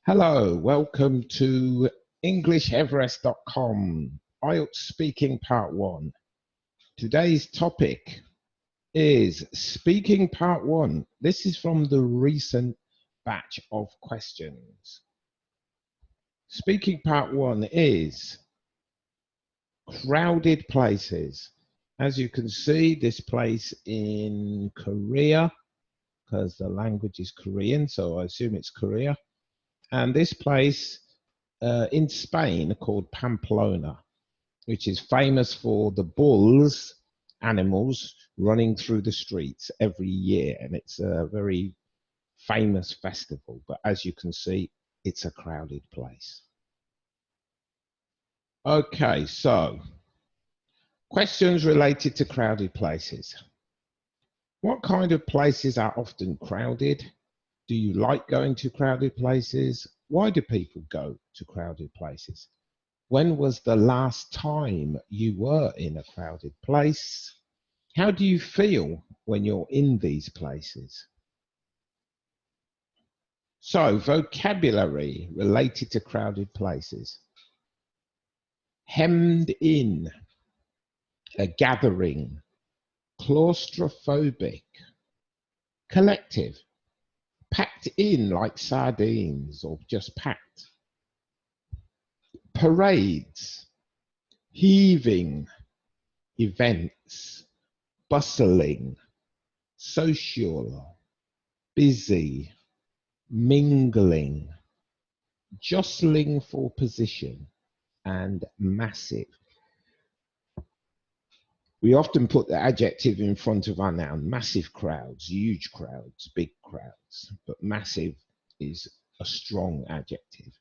Hello, welcome to EnglishEverest.com, IELTS Speaking Part 1. Today's topic is Speaking Part 1. This is from the recent batch of questions. Speaking Part 1 is crowded places. As you can see, this place in Korea, because the language is Korean, so I assume it's Korea. And this place in Spain called Pamplona, which is famous for the bulls, animals, running through the streets every year. And it's a very famous festival. But as you can see, it's a crowded place. Okay, so questions related to crowded places. What kind of places are often crowded? Do you like going to crowded places? Why do people go to crowded places? When was the last time you were in a crowded place? How do you feel when you're in these places? So, vocabulary related to crowded places. Hemmed in, a gathering, claustrophobic, collective, packed in like sardines or just packed. Parades, heaving, events, bustling, social, busy, mingling, jostling for position, and massive. We often put the adjective in front of our noun. Massive crowds, huge crowds, big crowds, but massive is a strong adjective.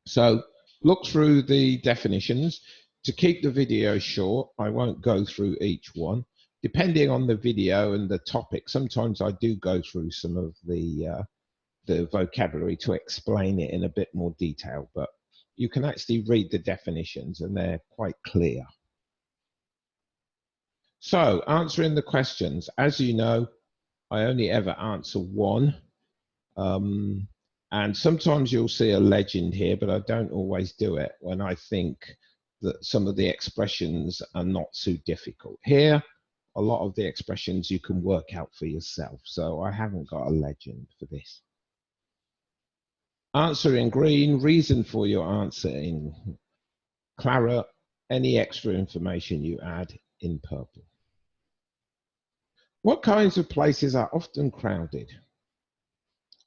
So look through the definitions. To keep the video short, I won't go through each one. Depending on the video and the topic, sometimes I do go through some of the vocabulary to explain it in a bit more detail, but you can actually read the definitions and they're quite clear. So, answering the questions. As you know, I only ever answer one. And sometimes you'll see a legend here, but I don't always do it when I think that some of the expressions are not so difficult. Here, a lot of the expressions you can work out for yourself, so I haven't got a legend for this. Answer in green, reason for your answer in claret, any extra information you add in purple. What kinds of places are often crowded?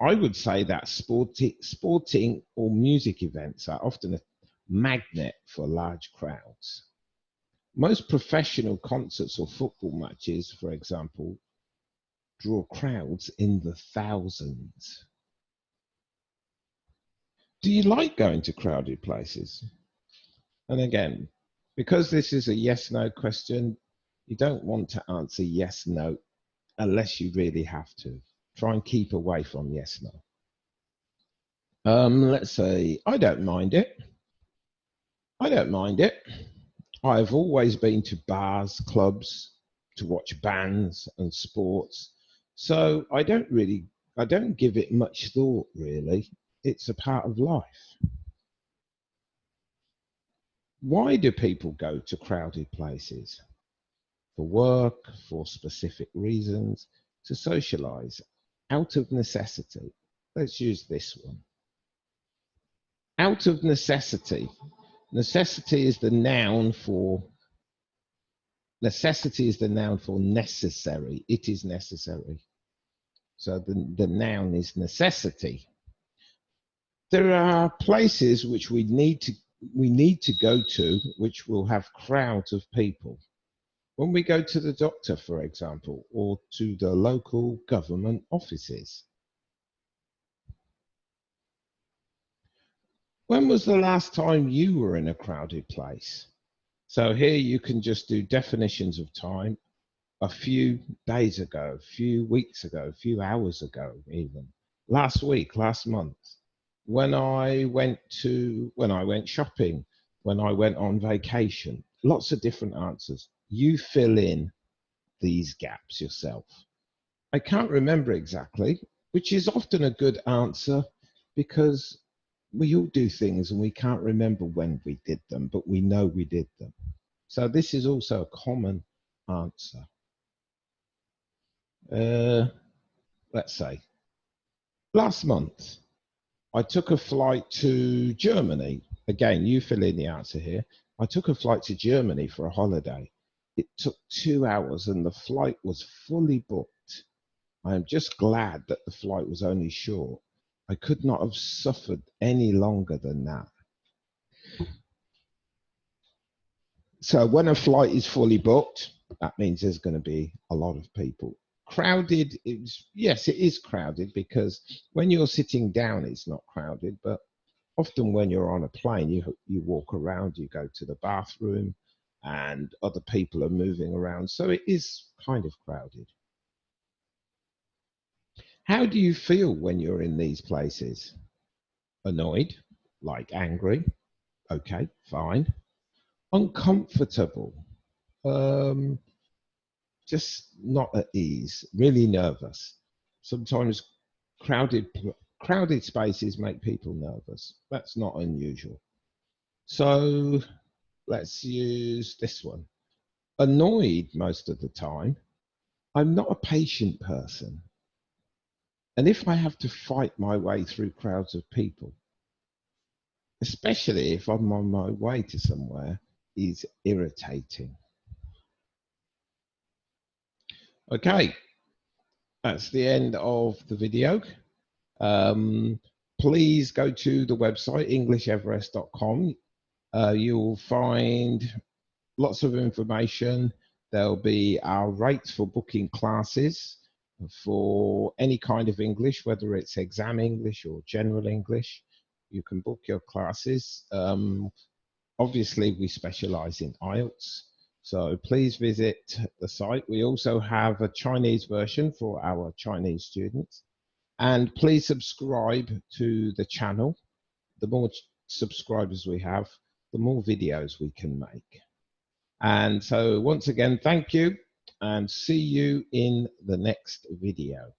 I would say that sporting or music events are often a magnet for large crowds. Most professional concerts or football matches, for example, draw crowds in the thousands. Do you like going to crowded places? And again, because this is a yes-no question, you don't want to answer yes-no unless you really have to. Try and keep away from yes-no. Let's say, I don't mind it. I don't mind it. I've always been to bars, clubs, to watch bands and sports. So I don't give it much thought, really. It's a part of life. Why do people go to crowded places? For work, for specific reasons, to socialize, out of necessity. Let's use this one. Out of necessity. Necessity is the noun for necessary. It is necessary. So the noun is necessity. There are places which we need to go to which will have crowds of people. When we go to the doctor, for example, or to the local government offices. When was the last time you were in a crowded place? So here you can just do definitions of time. A few days ago, a few weeks ago, a few hours ago, even. Last week, last month. When I went shopping, when I went on vacation. Lots of different answers. You fill in these gaps yourself. I can't remember exactly, which is often a good answer because we all do things and we can't remember when we did them, but we know we did them. So this is also a common answer. Let's say, last month, I took a flight to Germany. Again, you fill in the answer here. I took a flight to Germany for a holiday. It took 2 hours and the flight was fully booked. I am just glad that the flight was only short. I could not have suffered any longer than that. So when a flight is fully booked, that means there's going to be a lot of people. Crowded, yes, it is crowded, because when you're sitting down, it's not crowded, but often when you're on a plane, you walk around, you go to the bathroom, and other people are moving around. So it is kind of crowded. How do you feel when you're in these places? Annoyed, like angry. Okay, fine. Uncomfortable. Just not at ease, really nervous. Sometimes crowded spaces make people nervous. That's not unusual. So let's use this one. Annoyed most of the time. I'm not a patient person. And if I have to fight my way through crowds of people, especially if I'm on my way to somewhere, is irritating. Okay, that's the end of the video. Please go to the website englisheverest.com. You'll find lots of information. There'll be our rates for booking classes for any kind of English, whether it's exam English or general English. You can book your classes. Obviously, we specialize in IELTS. So please visit the site. We also have a Chinese version for our Chinese students. And please subscribe to the channel. The more subscribers we have, the more videos we can make. And so once again, thank you, and see you in the next video.